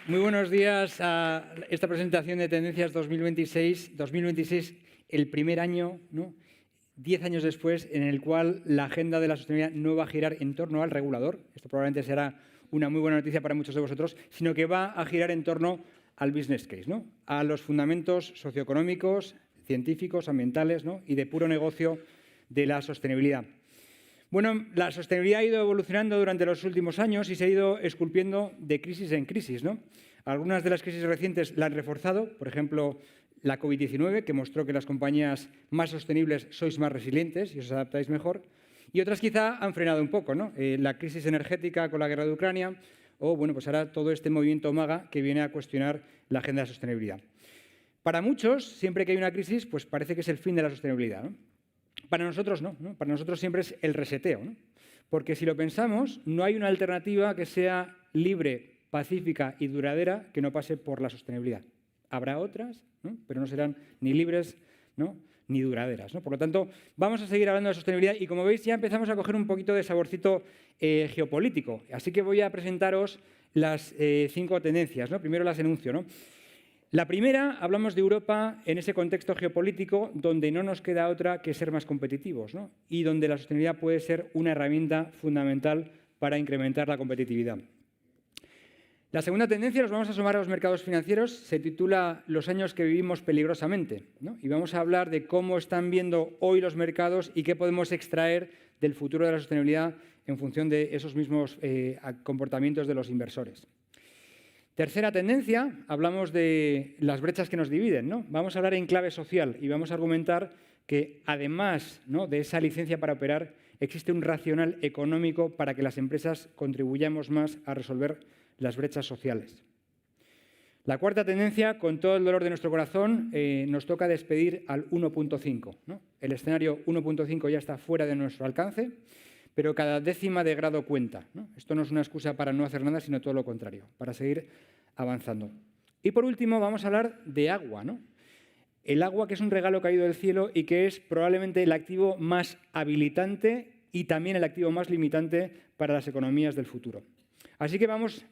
Muy buenos días a esta presentación de Tendencias 2026, el primer año, ¿no? 10 años después, en el cual la agenda de la sostenibilidad no va a girar en torno al regulador, esto probablemente será una muy buena noticia para muchos de vosotros, sino que va a girar en torno al business case, ¿no? A los fundamentos socioeconómicos, científicos, ambientales, ¿no? Y de puro negocio de la sostenibilidad. Bueno, la sostenibilidad ha ido evolucionando durante los últimos años y se ha ido esculpiendo de crisis en crisis, ¿no? Algunas de las crisis recientes la han reforzado, por ejemplo, la COVID-19, que mostró que las compañías más sostenibles sois más resilientes y os adaptáis mejor, y otras quizá han frenado un poco, ¿no? La crisis energética con la guerra de Ucrania o, bueno, pues ahora todo este movimiento MAGA que viene a cuestionar la agenda de sostenibilidad. Para muchos, siempre que hay una crisis, pues parece que es el fin de la sostenibilidad, ¿no? Para nosotros no, ¿no? Para nosotros siempre es el reseteo, ¿no? Porque si lo pensamos, no hay una alternativa que sea libre, pacífica y duradera que no pase por la sostenibilidad. Habrá otras, ¿no? Pero no serán ni libres, ¿no? Ni duraderas, ¿no? Por lo tanto, vamos a seguir hablando de sostenibilidad y, como veis, ya empezamos a coger un poquito de saborcito geopolítico. Así que voy a presentaros las 5 tendencias, ¿no? Primero las enuncio, ¿no? La primera, hablamos de Europa en ese contexto geopolítico donde no nos queda otra que ser más competitivos, ¿no? Y donde la sostenibilidad puede ser una herramienta fundamental para incrementar la competitividad. La segunda tendencia, nos vamos a asomar a los mercados financieros, se titula Los años que vivimos peligrosamente, ¿no? Y vamos a hablar de cómo están viendo hoy los mercados y qué podemos extraer del futuro de la sostenibilidad en función de esos mismos comportamientos de los inversores. Tercera tendencia, hablamos de las brechas que nos dividen, ¿no? Vamos a hablar en clave social y vamos a argumentar que, además, ¿no?, de esa licencia para operar, existe un racional económico para que las empresas contribuyamos más a resolver las brechas sociales. La cuarta tendencia, con todo el dolor de nuestro corazón, nos toca despedir al 1.5, ¿no? El escenario 1.5 ya está fuera de nuestro alcance, pero cada décima de grado cuenta, ¿no? Esto no es una excusa para no hacer nada, sino todo lo contrario, para seguir avanzando. Y por último vamos a hablar de agua, ¿no? El agua, que es un regalo caído del cielo y que es probablemente el activo más habilitante y también el activo más limitante para las economías del futuro. Así que vamos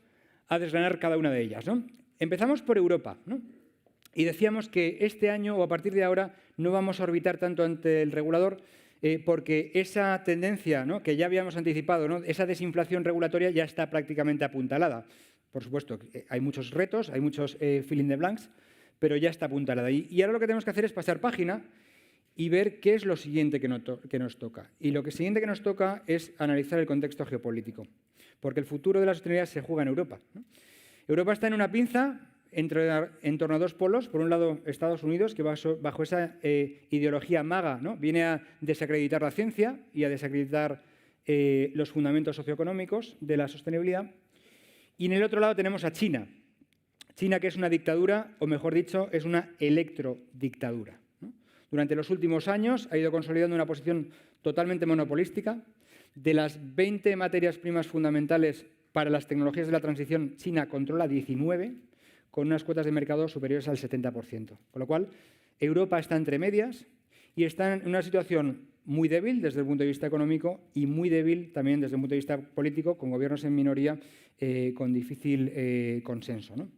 a desgranar cada una de ellas, ¿no? Empezamos por Europa, ¿no? Y decíamos que este año o a partir de ahora no vamos a orbitar tanto ante el regulador, porque esa tendencia, ¿no?, que ya habíamos anticipado, ¿no?, esa desinflación regulatoria ya está prácticamente apuntalada. Por supuesto, hay muchos retos, hay muchos fill in the blanks, pero ya está apuntalada. Y ahora lo que tenemos que hacer es pasar página y ver qué es lo siguiente que nos toca. Y lo siguiente que nos toca es analizar el contexto geopolítico, porque el futuro de la sostenibilidad se juega en Europa, ¿no? Europa está en una pinza en torno a dos polos. Por un lado, Estados Unidos, que bajo esa ideología MAGA, ¿no?, viene a desacreditar la ciencia y a desacreditar los fundamentos socioeconómicos de la sostenibilidad. Y en el otro lado tenemos a China. China, que es una dictadura, o mejor dicho, es una electrodictadura, ¿no? Durante los últimos años ha ido consolidando una posición totalmente monopolística. De las 20 materias primas fundamentales para las tecnologías de la transición, China controla 19, con unas cuotas de mercado superiores al 70%. Con lo cual, Europa está entre medias y está en una situación muy débil desde el punto de vista económico y muy débil también desde el punto de vista político, con gobiernos en minoría con difícil consenso, ¿no?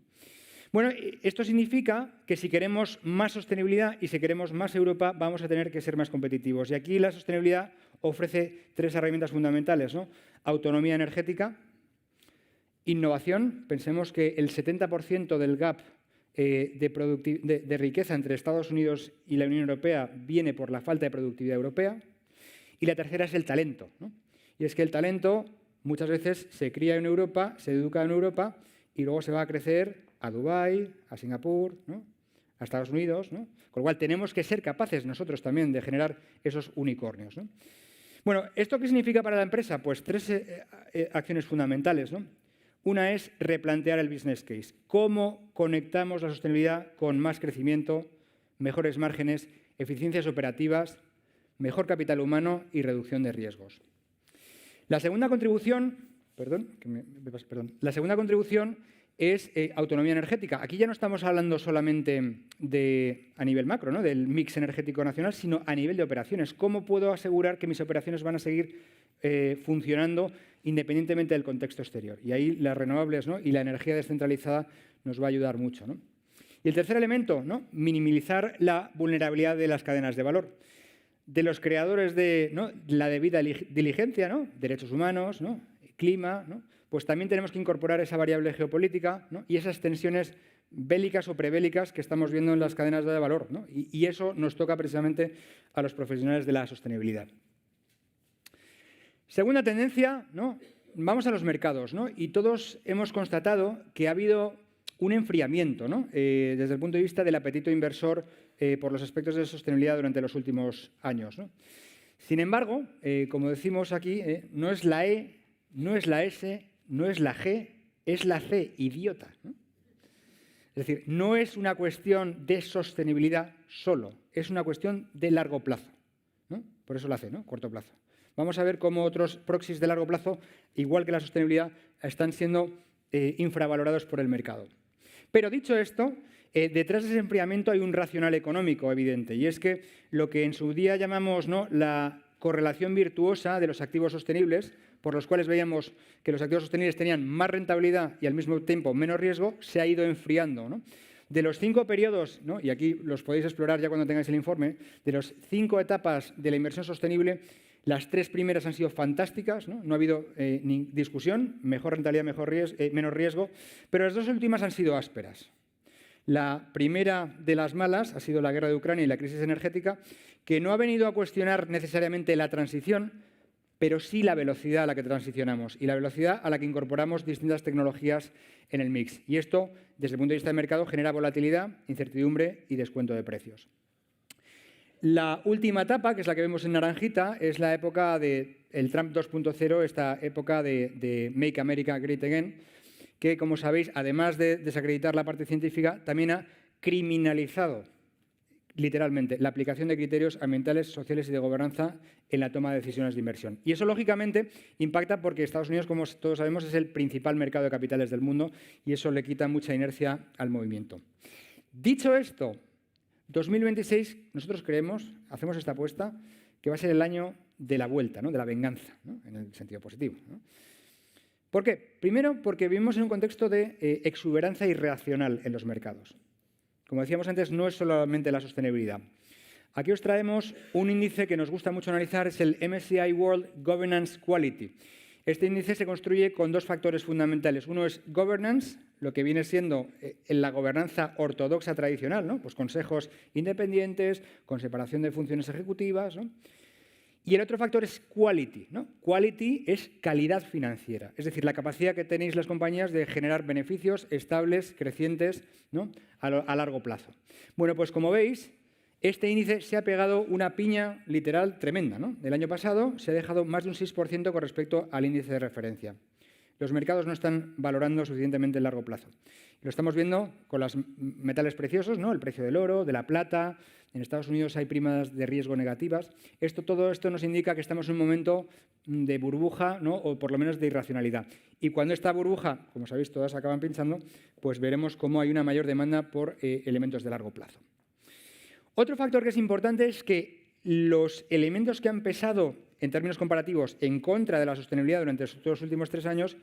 Bueno, esto significa que si queremos más sostenibilidad y si queremos más Europa, vamos a tener que ser más competitivos. Y aquí la sostenibilidad ofrece 3 herramientas fundamentales, ¿no? Autonomía energética, innovación. Pensemos que el 70% del gap de riqueza entre Estados Unidos y la Unión Europea viene por la falta de productividad europea. Y la tercera es el talento, ¿no? Y es que el talento muchas veces se cría en Europa, se educa en Europa y luego se va a crecer a Dubái, a Singapur, ¿no?, a Estados Unidos, ¿no? Con lo cual tenemos que ser capaces nosotros también de generar esos unicornios, ¿no? Bueno, ¿esto qué significa para la empresa? Pues 3 acciones fundamentales, ¿no? Una es replantear el business case. ¿Cómo conectamos la sostenibilidad con más crecimiento, mejores márgenes, eficiencias operativas, mejor capital humano y reducción de riesgos? La segunda contribución es autonomía energética. Aquí ya no estamos hablando solamente a nivel macro, ¿no?, del mix energético nacional, sino a nivel de operaciones. ¿Cómo puedo asegurar que mis operaciones van a seguir funcionando independientemente del contexto exterior? Y ahí las renovables, ¿no?, y la energía descentralizada nos va a ayudar mucho, ¿no? Y el tercer elemento, ¿no?, minimizar la vulnerabilidad de las cadenas de valor. De los creadores de, ¿no?, la debida diligencia, ¿no?, derechos humanos, ¿no?, clima, ¿no?, pues también tenemos que incorporar esa variable geopolítica, ¿no?, y esas tensiones bélicas o prebélicas que estamos viendo en las cadenas de valor, ¿no? Y eso nos toca precisamente a los profesionales de la sostenibilidad. Segunda tendencia, ¿no?, vamos a los mercados, ¿no? Y todos hemos constatado que ha habido un enfriamiento, ¿no?, desde el punto de vista del apetito inversor por los aspectos de sostenibilidad durante los últimos años, ¿no? Sin embargo, como decimos aquí, no es la E, no es la S, no es la G, es la C, idiota, ¿no? Es decir, no es una cuestión de sostenibilidad solo, es una cuestión de largo plazo, ¿no? Por eso la C, ¿no?, corto plazo. Vamos a ver cómo otros proxies de largo plazo, igual que la sostenibilidad, están siendo infravalorados por el mercado. Pero dicho esto, detrás de ese enfriamiento hay un racional económico evidente, y es que lo que en su día llamamos, ¿no?, la correlación virtuosa de los activos sostenibles, por los cuales veíamos que los activos sostenibles tenían más rentabilidad y al mismo tiempo menos riesgo, se ha ido enfriando, ¿no? De los 5 periodos, ¿no?, y aquí los podéis explorar ya cuando tengáis el informe, de las 5 etapas de la inversión sostenible, las 3 primeras han sido fantásticas, ¿no? No ha habido ni discusión, mejor rentabilidad, menos riesgo, pero las 2 últimas han sido ásperas. La primera de las malas ha sido la guerra de Ucrania y la crisis energética, que no ha venido a cuestionar necesariamente la transición, pero sí la velocidad a la que transicionamos y la velocidad a la que incorporamos distintas tecnologías en el mix. Y esto, desde el punto de vista del mercado, genera volatilidad, incertidumbre y descuento de precios. La última etapa, que es la que vemos en naranjita, es la época del Trump 2.0, esta época de Make America Great Again, que, como sabéis, además de desacreditar la parte científica, también ha criminalizado literalmente la aplicación de criterios ambientales, sociales y de gobernanza en la toma de decisiones de inversión. Y eso, lógicamente, impacta porque Estados Unidos, como todos sabemos, es el principal mercado de capitales del mundo y eso le quita mucha inercia al movimiento. Dicho esto, 2026, nosotros creemos, hacemos esta apuesta, que va a ser el año de la vuelta, ¿no?, de la venganza, ¿no?, en el sentido positivo, ¿no? ¿Por qué? Primero, porque vivimos en un contexto de exuberancia irracional en los mercados. Como decíamos antes, no es solamente la sostenibilidad. Aquí os traemos un índice que nos gusta mucho analizar, es el MSCI World Governance Quality. Este índice se construye con 2 factores fundamentales. Uno es governance, lo que viene siendo en la gobernanza ortodoxa tradicional, ¿no?, pues consejos independientes, con separación de funciones ejecutivas, ¿no? Y el otro factor es quality, ¿no? Quality es calidad financiera, es decir, la capacidad que tenéis las compañías de generar beneficios estables, crecientes, ¿no?, a largo plazo. Bueno, pues como veis, este índice se ha pegado una piña literal tremenda, ¿no? El año pasado se ha dejado más de un 6% con respecto al índice de referencia. Los mercados no están valorando suficientemente el largo plazo. Lo estamos viendo con los metales preciosos, ¿no?, el precio del oro, de la plata. En Estados Unidos hay primas de riesgo negativas. Todo esto nos indica que estamos en un momento de burbuja, ¿no?, o por lo menos de irracionalidad. Y cuando esta burbuja, como sabéis, todas acaban pinchando, pues veremos cómo hay una mayor demanda por elementos de largo plazo. Otro factor que es importante es que los elementos que han pesado en términos comparativos en contra de la sostenibilidad durante los últimos 3 años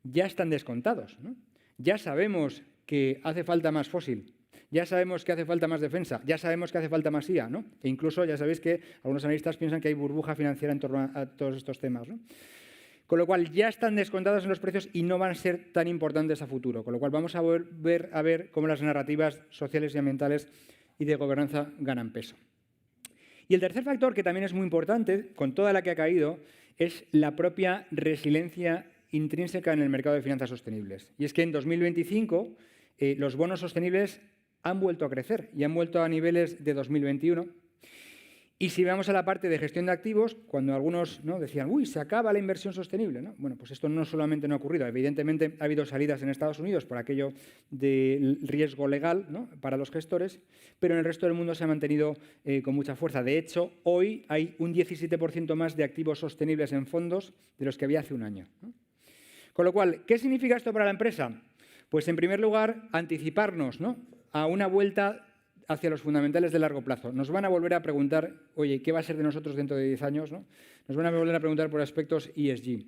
ya están descontados, ¿no? Ya sabemos que hace falta más fósil, ya sabemos que hace falta más defensa, ya sabemos que hace falta más IA, ¿no? E incluso ya sabéis que algunos analistas piensan que hay burbuja financiera en torno a todos estos temas, ¿no? Con lo cual ya están descontados en los precios y no van a ser tan importantes a futuro. Con lo cual vamos a volver a ver cómo las narrativas sociales y ambientales y de gobernanza ganan peso. Y el tercer factor, que también es muy importante, con toda la que ha caído, es la propia resiliencia intrínseca en el mercado de finanzas sostenibles. Y es que en 2025 los bonos sostenibles han vuelto a crecer y han vuelto a niveles de 2021. Y si vamos a la parte de gestión de activos, cuando algunos, ¿no?, decían, uy, se acaba la inversión sostenible, ¿no? Bueno, pues esto no solamente no ha ocurrido. Evidentemente ha habido salidas en Estados Unidos por aquello del riesgo legal, ¿no?, para los gestores, pero en el resto del mundo se ha mantenido con mucha fuerza. De hecho, hoy hay un 17% más de activos sostenibles en fondos de los que había hace un año, ¿no? Con lo cual, ¿qué significa esto para la empresa? Pues, en primer lugar, anticiparnos, ¿no?, a una vuelta hacia los fundamentales de largo plazo. Nos van a volver a preguntar, oye, ¿qué va a ser de nosotros dentro de 10 años? ¿No? Nos van a volver a preguntar por aspectos ESG.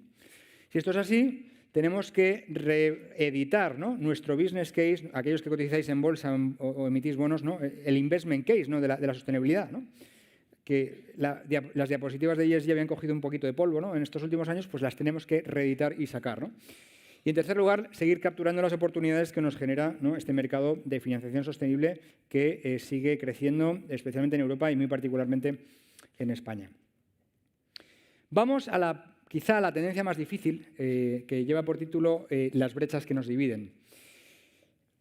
Si esto es así, tenemos que reeditar, ¿no?, nuestro business case, aquellos que cotizáis en bolsa o emitís bonos, ¿no?, el investment case, ¿no?, de la sostenibilidad, ¿no?, que las diapositivas de ESG habían cogido un poquito de polvo, ¿no?, en estos últimos años, pues las tenemos que reeditar y sacar, ¿no? Y, en tercer lugar, seguir capturando las oportunidades que nos genera, ¿no?, este mercado de financiación sostenible que sigue creciendo, especialmente en Europa y muy particularmente en España. Vamos quizá a la tendencia más difícil, que lleva por título las brechas que nos dividen.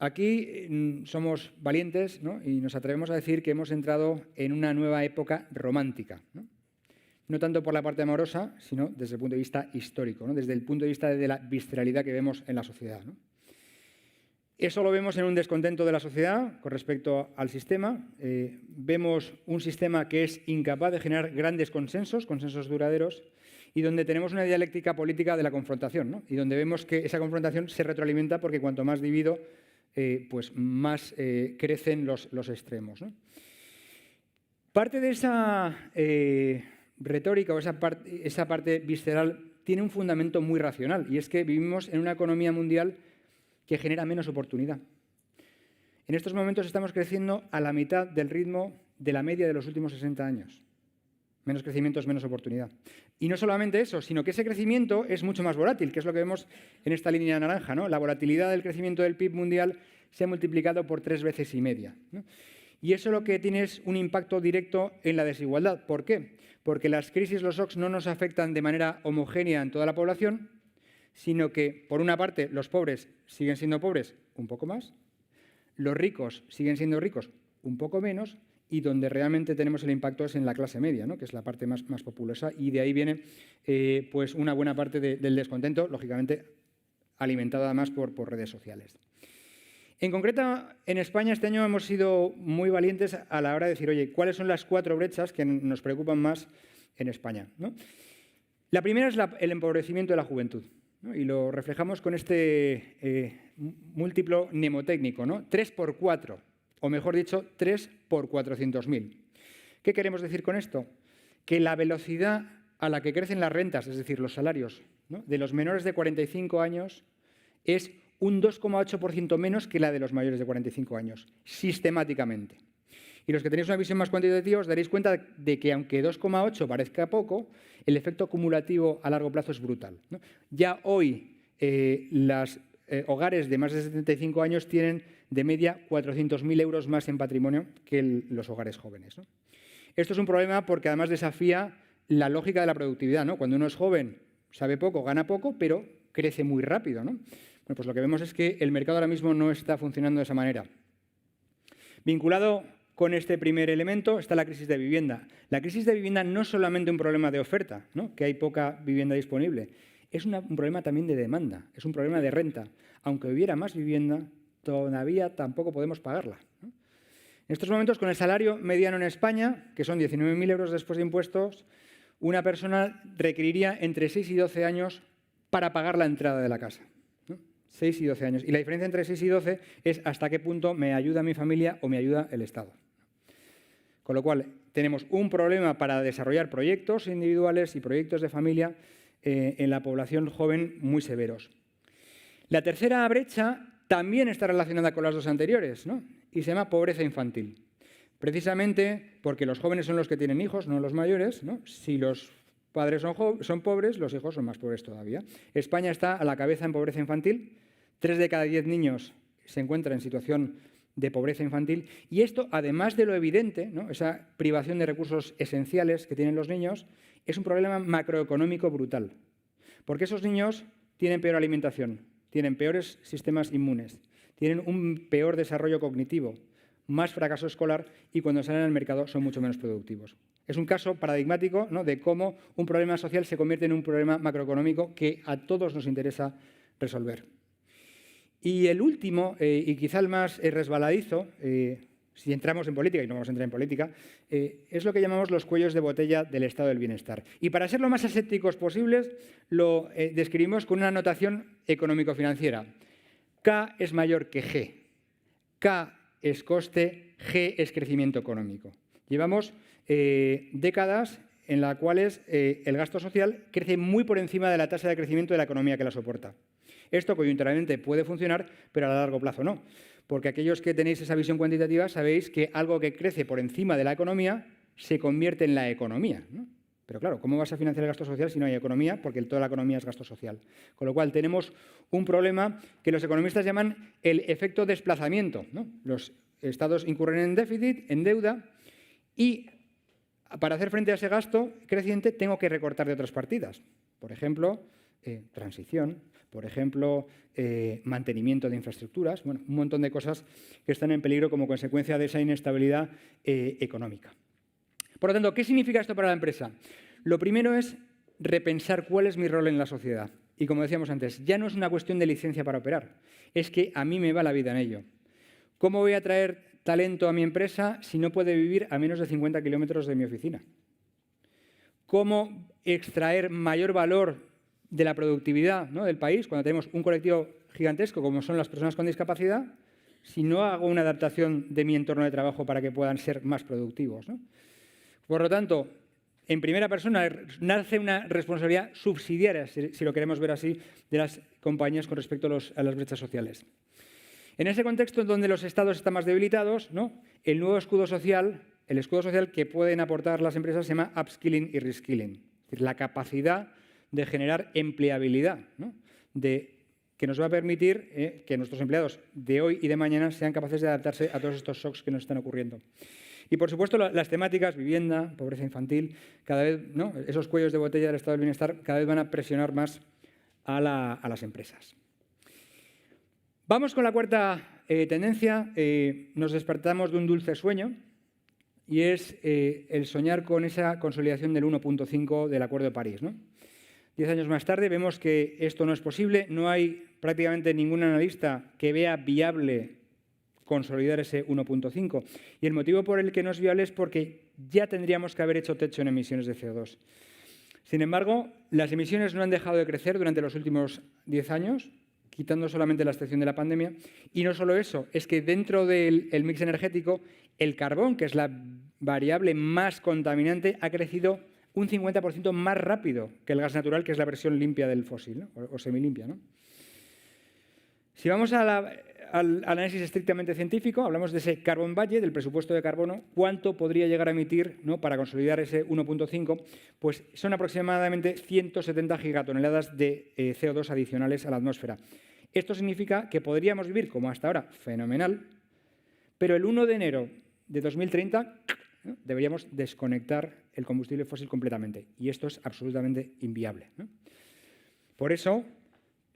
Aquí somos valientes, ¿no?, y nos atrevemos a decir que hemos entrado en una nueva época romántica, ¿no? No tanto por la parte amorosa, sino desde el punto de vista histórico, ¿no?, desde el punto de vista de la visceralidad que vemos en la sociedad, ¿no? Eso lo vemos en un descontento de la sociedad con respecto al sistema. Vemos un sistema que es incapaz de generar grandes consensos duraderos, y donde tenemos una dialéctica política de la confrontación, ¿no?, y donde vemos que esa confrontación se retroalimenta porque cuanto más divido, pues más crecen los extremos, ¿no? Parte de esa retórica o esa parte visceral tiene un fundamento muy racional, y es que vivimos en una economía mundial que genera menos oportunidad. En estos momentos estamos creciendo a la mitad del ritmo de la media de los últimos 60 años. Menos crecimiento es menos oportunidad. Y no solamente eso, sino que ese crecimiento es mucho más volátil, que es lo que vemos en esta línea naranja, ¿no? La volatilidad del crecimiento del PIB mundial se ha multiplicado por 3,5 veces, ¿no? Y eso lo que tiene es un impacto directo en la desigualdad. ¿Por qué? Porque las crisis, los shocks, no nos afectan de manera homogénea en toda la población, sino que, por una parte, los pobres siguen siendo pobres un poco más, los ricos siguen siendo ricos un poco menos, y donde realmente tenemos el impacto es en la clase media, ¿no?, que es la parte más populosa, y de ahí viene pues una buena parte del descontento, lógicamente alimentado además por redes sociales. En concreto, en España este año hemos sido muy valientes a la hora de decir, oye, ¿cuáles son las 4 brechas que nos preocupan más en España, ¿no? La primera es el empobrecimiento de la juventud, ¿no?, y lo reflejamos con este múltiplo mnemotécnico, ¿no?, 3 por 4. O mejor dicho, 3 por 400.000. ¿Qué queremos decir con esto? Que la velocidad a la que crecen las rentas, es decir, los salarios, ¿no?, de los menores de 45 años es un 2,8% menos que la de los mayores de 45 años, sistemáticamente. Y los que tenéis una visión más cuantitativa os daréis cuenta de que, aunque 2,8 parezca poco, el efecto acumulativo a largo plazo es brutal, ¿no? Ya hoy los hogares de más de 75 años tienen de media 400.000 euros más en patrimonio que los hogares jóvenes, ¿no? Esto es un problema porque además desafía la lógica de la productividad, ¿no? Cuando uno es joven, sabe poco, gana poco, pero crece muy rápido, ¿no? Bueno, pues lo que vemos es que el mercado ahora mismo no está funcionando de esa manera. Vinculado con este primer elemento está la crisis de vivienda. La crisis de vivienda no es solamente un problema de oferta, ¿no?, que hay poca vivienda disponible, es un problema también de demanda, es un problema de renta. Aunque hubiera más vivienda, todavía tampoco podemos pagarla, ¿no? En estos momentos, con el salario mediano en España, que son 19.000 euros después de impuestos, una persona requeriría entre 6 y 12 años para pagar la entrada de la casa, ¿no? 6 y 12 años. Y la diferencia entre 6 y 12 es hasta qué punto me ayuda mi familia o me ayuda el Estado. Con lo cual, tenemos un problema para desarrollar proyectos individuales y proyectos de familia en la población joven muy severos. La tercera brecha también está relacionada con las dos anteriores, ¿no?, y se llama pobreza infantil. Precisamente porque los jóvenes son los que tienen hijos, no los mayores, ¿no? Si los padres son pobres, los hijos son más pobres todavía. España está a la cabeza en pobreza infantil. 3 de cada 10 niños se encuentran en situación de pobreza infantil, y esto, además de lo evidente, ¿no?, esa privación de recursos esenciales que tienen los niños, es un problema macroeconómico brutal, porque esos niños tienen peor alimentación, tienen peores sistemas inmunes, tienen un peor desarrollo cognitivo, más fracaso escolar, y cuando salen al mercado son mucho menos productivos. Es un caso paradigmático, ¿no?, de cómo un problema social se convierte en un problema macroeconómico que a todos nos interesa resolver. Y el último, y quizá el más resbaladizo, si entramos en política, y no vamos a entrar en política, es lo que llamamos los cuellos de botella del estado del bienestar. Y para ser lo más asépticos posibles, lo describimos con una notación económico-financiera. K es mayor que G. K es coste, G es crecimiento económico. Llevamos décadas en las cuales el gasto social crece muy por encima de la tasa de crecimiento de la economía que la soporta. Esto coyunturalmente puede funcionar, pero a largo plazo no. Porque aquellos que tenéis esa visión cuantitativa sabéis que algo que crece por encima de la economía se convierte en la economía, ¿no? Pero claro, ¿cómo vas a financiar el gasto social si no hay economía? Porque toda la economía es gasto social. Con lo cual tenemos un problema que los economistas llaman el efecto desplazamiento, ¿no? Los estados incurren en déficit, en deuda, y para hacer frente a ese gasto creciente tengo que recortar de otras partidas. Por ejemplo, transición, por ejemplo, mantenimiento de infraestructuras, bueno, un montón de cosas que están en peligro como consecuencia de esa inestabilidad económica. Por lo tanto, ¿qué significa esto para la empresa? Lo primero es repensar cuál es mi rol en la sociedad. Y como decíamos antes, ya no es una cuestión de licencia para operar, es que a mí me va la vida en ello. ¿Cómo voy a traer talento a mi empresa si no puede vivir a menos de 50 kilómetros de mi oficina? ¿Cómo extraer mayor valor de la productividad, ¿no?, del país cuando tenemos un colectivo gigantesco como son las personas con discapacidad si no hago una adaptación de mi entorno de trabajo para que puedan ser más productivos, ¿no? Por lo tanto, en primera persona nace una responsabilidad subsidiaria, si lo queremos ver así, de las compañías con respecto a las brechas sociales. En ese contexto en donde los estados están más debilitados, ¿no?, el nuevo escudo social, el escudo social que pueden aportar las empresas se llama upskilling y reskilling, es decir, la capacidad de generar empleabilidad, ¿no?, que nos va a permitir que nuestros empleados de hoy y de mañana sean capaces de adaptarse a todos estos shocks que nos están ocurriendo. Y, por supuesto, las temáticas, vivienda, pobreza infantil, cada vez, ¿no?, esos cuellos de botella del estado del bienestar cada vez van a presionar más a las empresas. Vamos con la cuarta tendencia. Nos despertamos de un dulce sueño y es el soñar con esa consolidación del 1.5 del Acuerdo de París, ¿no? 10 años más tarde vemos que esto no es posible. No hay prácticamente ningún analista que vea viable consolidar ese 1.5. Y el motivo por el que no es viable es porque ya tendríamos que haber hecho techo en emisiones de CO2. Sin embargo, las emisiones no han dejado de crecer durante los últimos 10 años, quitando solamente la excepción de la pandemia. Y no solo eso, es que dentro del mix energético, el carbón, que es la variable más contaminante, ha crecido un 50% más rápido que el gas natural, que es la versión limpia del fósil, ¿no?, o semilimpia, ¿no? Si vamos al análisis estrictamente científico, hablamos de ese carbon budget, del presupuesto de carbono, ¿cuánto podría llegar a emitir, ¿no?, para consolidar ese 1.5? Pues son aproximadamente 170 gigatoneladas de CO2 adicionales a la atmósfera. Esto significa que podríamos vivir como hasta ahora, fenomenal, pero el 1 de enero de 2030 ¿no?, deberíamos desconectar el combustible fósil completamente. Y esto es absolutamente inviable, ¿no? Por eso,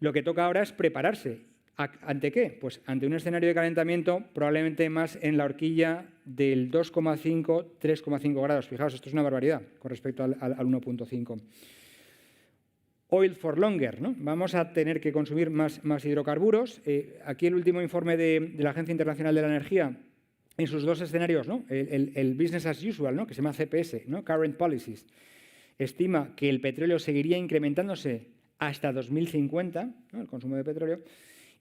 lo que toca ahora es prepararse. ¿Ante qué? Pues ante un escenario de calentamiento probablemente más en la horquilla del 2,5, 3,5 grados. Fijaos, esto es una barbaridad con respecto al 1.5. Oil for longer, ¿no? Vamos a tener que consumir más hidrocarburos. Aquí el último informe de la Agencia Internacional de la Energía, en sus dos escenarios, ¿no?, el business as usual, ¿no?, que se llama CPS, ¿no?, Current Policies, estima que el petróleo seguiría incrementándose hasta 2050, ¿no?, el consumo de petróleo.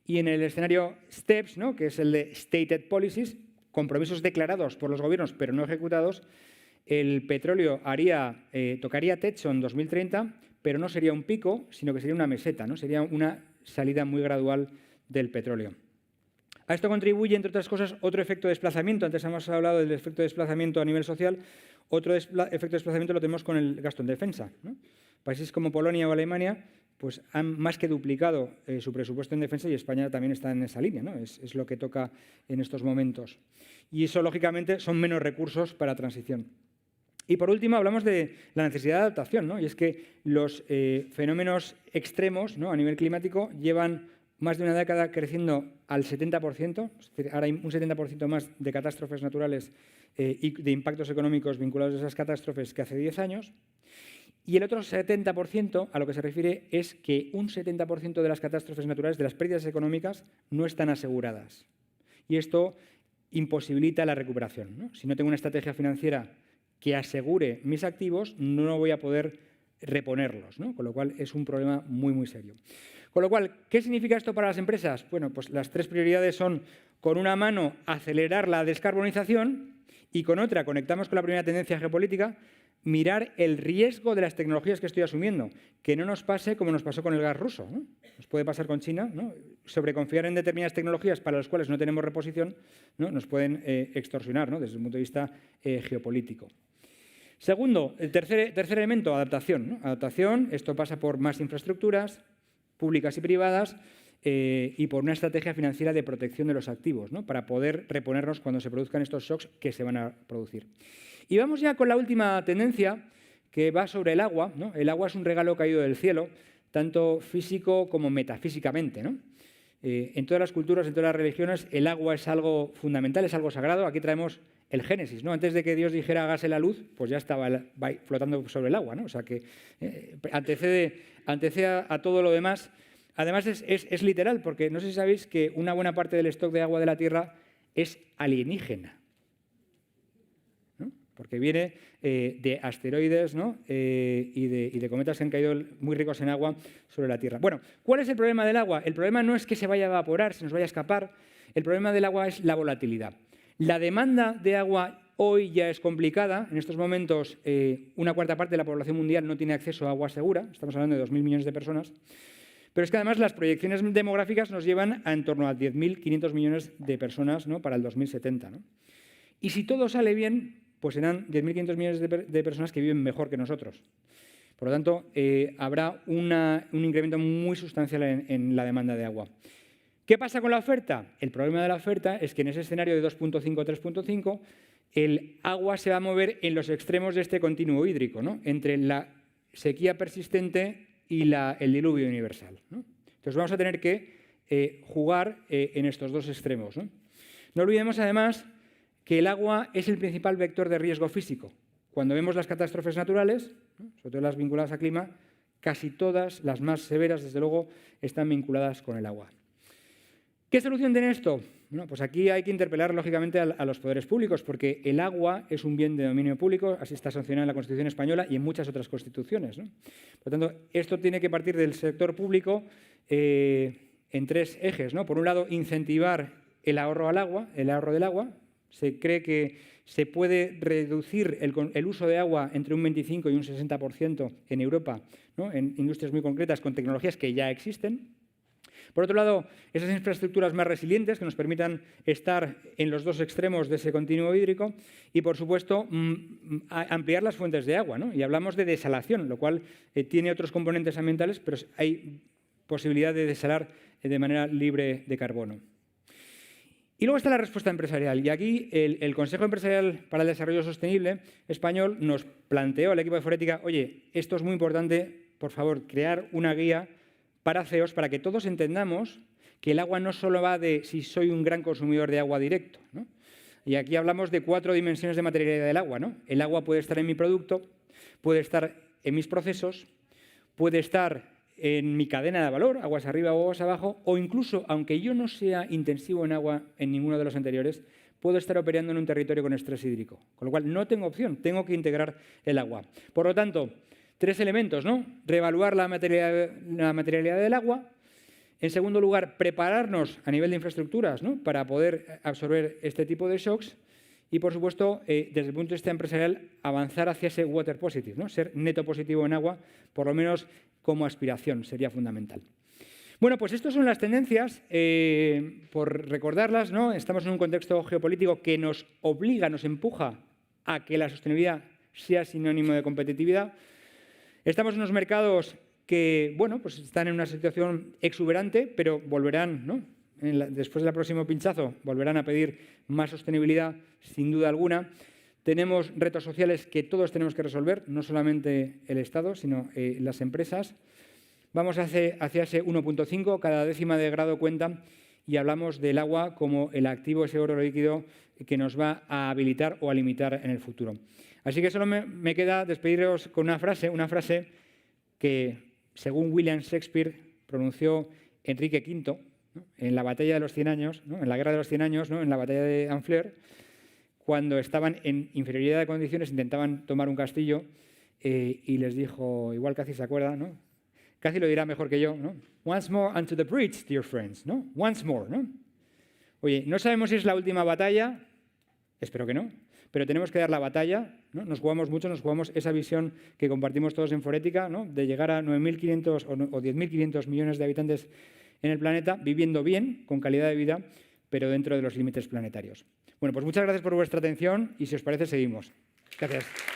Y en el escenario STEPS, ¿no?, que es el de Stated Policies, compromisos declarados por los gobiernos pero no ejecutados, el petróleo tocaría techo en 2030, pero no sería un pico, sino que sería una meseta, ¿no?, sería una salida muy gradual del petróleo. A esto contribuye, entre otras cosas, otro efecto de desplazamiento. Antes hemos hablado del efecto de desplazamiento a nivel social. Otro efecto de desplazamiento lo tenemos con el gasto en defensa, ¿no? Países como Polonia o Alemania pues han más que duplicado su presupuesto en defensa y España también está en esa línea, ¿no? Es lo que toca en estos momentos. Y eso, lógicamente, son menos recursos para transición. Y por último, hablamos de la necesidad de adaptación, ¿no? Y es que los fenómenos extremos, ¿no?, a nivel climático llevan más de una década creciendo al 70%, es decir, ahora hay un 70% más de catástrofes naturales y de impactos económicos vinculados a esas catástrofes que hace 10 años. Y el otro 70% a lo que se refiere es que un 70% de las catástrofes naturales, de las pérdidas económicas, no están aseguradas. Y esto imposibilita la recuperación, ¿no? Si no tengo una estrategia financiera que asegure mis activos, no voy a poder reponerlos, ¿no? Con lo cual es un problema muy, muy serio. Con lo cual, ¿qué significa esto para las empresas? Bueno, pues las tres prioridades son, con una mano, acelerar la descarbonización y con otra, conectamos con la primera tendencia geopolítica, mirar el riesgo de las tecnologías que estoy asumiendo, que no nos pase como nos pasó con el gas ruso, ¿no? Nos puede pasar con China, ¿no? Sobreconfiar en determinadas tecnologías para las cuales no tenemos reposición, ¿no? Nos pueden extorsionar, ¿no? Desde el punto de vista geopolítico. Segundo, el tercer elemento, adaptación, ¿no? Adaptación, esto pasa por más infraestructuras públicas y privadas y por una estrategia financiera de protección de los activos, ¿no? Para poder reponernos cuando se produzcan estos shocks que se van a producir. Y vamos ya con la última tendencia, que va sobre el agua, ¿no? El agua es un regalo caído del cielo, tanto físico como metafísicamente, ¿no? En todas las culturas, en todas las religiones, el agua es algo fundamental, es algo sagrado. Aquí traemos el Génesis, ¿no? Antes de que Dios dijera hágase la luz, pues ya estaba flotando sobre el agua, ¿no? O sea que antecede a todo lo demás. Además es literal, porque no sé si sabéis que una buena parte del stock de agua de la Tierra es alienígena, ¿no? Porque viene de asteroides, ¿no? y de cometas que han caído muy ricos en agua sobre la Tierra. Bueno, ¿cuál es el problema del agua? El problema no es que se vaya a evaporar, se nos vaya a escapar. El problema del agua es la volatilidad. La demanda de agua hoy ya es complicada. En estos momentos, una cuarta parte de la población mundial no tiene acceso a agua segura. Estamos hablando de 2.000 millones de personas. Pero es que además las proyecciones demográficas nos llevan a en torno a 10.500 millones de personas, ¿no? Para el 2070, ¿no? Y si todo sale bien, pues serán 10.500 millones de personas que viven mejor que nosotros. Por lo tanto, habrá un incremento muy sustancial en la demanda de agua. ¿Qué pasa con la oferta? El problema de la oferta es que en ese escenario de 2.5 a 3.5, el agua se va a mover en los extremos de este continuo hídrico, ¿no? Entre la sequía persistente y el diluvio universal, ¿no? Entonces vamos a tener que jugar en estos dos extremos, ¿no? No olvidemos además que el agua es el principal vector de riesgo físico. Cuando vemos las catástrofes naturales, ¿no? Sobre todo las vinculadas al clima, casi todas, las más severas, desde luego, están vinculadas con el agua. ¿Qué solución tiene esto? Bueno, pues aquí hay que interpelar, lógicamente, a los poderes públicos, porque el agua es un bien de dominio público, así está sancionado en la Constitución española y en muchas otras constituciones, ¿no? Por lo tanto, esto tiene que partir del sector público en tres ejes, ¿no? Por un lado, incentivar el ahorro del agua. Se cree que se puede reducir el uso de agua entre un 25 y un 60% en Europa, ¿no? En industrias muy concretas con tecnologías que ya existen. Por otro lado, esas infraestructuras más resilientes que nos permitan estar en los dos extremos de ese continuo hídrico y, por supuesto, ampliar las fuentes de agua, ¿no? Y hablamos de desalación, lo cual tiene otros componentes ambientales, pero hay posibilidad de desalar de manera libre de carbono. Y luego está la respuesta empresarial. Y aquí el Consejo Empresarial para el Desarrollo Sostenible español nos planteó al equipo de Forética, oye, esto es muy importante, por favor, crear una guía para CEOs, para que todos entendamos que el agua no solo va de si soy un gran consumidor de agua directo, ¿no? Y aquí hablamos de 4 dimensiones de materialidad del agua, ¿no? El agua puede estar en mi producto, puede estar en mis procesos, puede estar en mi cadena de valor, aguas arriba o aguas abajo, o incluso, aunque yo no sea intensivo en agua en ninguno de los anteriores, puedo estar operando en un territorio con estrés hídrico. Con lo cual, no tengo opción, tengo que integrar el agua. Por lo tanto, 3 elementos, ¿no? Reevaluar la materialidad del agua. En segundo lugar, prepararnos a nivel de infraestructuras, ¿no? Para poder absorber este tipo de shocks. Y, por supuesto, desde el punto de vista empresarial, avanzar hacia ese water positive, ¿no? Ser neto positivo en agua, por lo menos como aspiración, sería fundamental. Bueno, pues estas son las tendencias. Por recordarlas, ¿no? Estamos en un contexto geopolítico que nos obliga, nos empuja a que la sostenibilidad sea sinónimo de competitividad. Estamos en unos mercados que, bueno, pues están en una situación exuberante, pero volverán, ¿no? Después del próximo pinchazo, volverán a pedir más sostenibilidad, sin duda alguna. Tenemos retos sociales que todos tenemos que resolver, no solamente el Estado, sino las empresas. Vamos hacia ese 1.5, cada décima de grado cuenta, y hablamos del agua como el activo, ese oro líquido que nos va a habilitar o a limitar en el futuro. Así que solo me queda despediros con una frase que, según William Shakespeare, pronunció Enrique V, ¿no? En la batalla de los 100 años, ¿no? En la guerra de los 100 años, ¿no? En la batalla de Honfleur, cuando estaban en inferioridad de condiciones, intentaban tomar un castillo y les dijo, igual casi se acuerda, ¿no? Casi lo dirá mejor que yo, ¿no? Once more unto the breach, dear friends, ¿no? Once more, ¿no? Oye, no sabemos si es la última batalla, espero que no, pero tenemos que dar la batalla, ¿no? Nos jugamos mucho, nos jugamos esa visión que compartimos todos en Forética, ¿no? De llegar a 9.500 o 10.500 millones de habitantes en el planeta, viviendo bien, con calidad de vida, pero dentro de los límites planetarios. Bueno, pues muchas gracias por vuestra atención y si os parece seguimos. Gracias.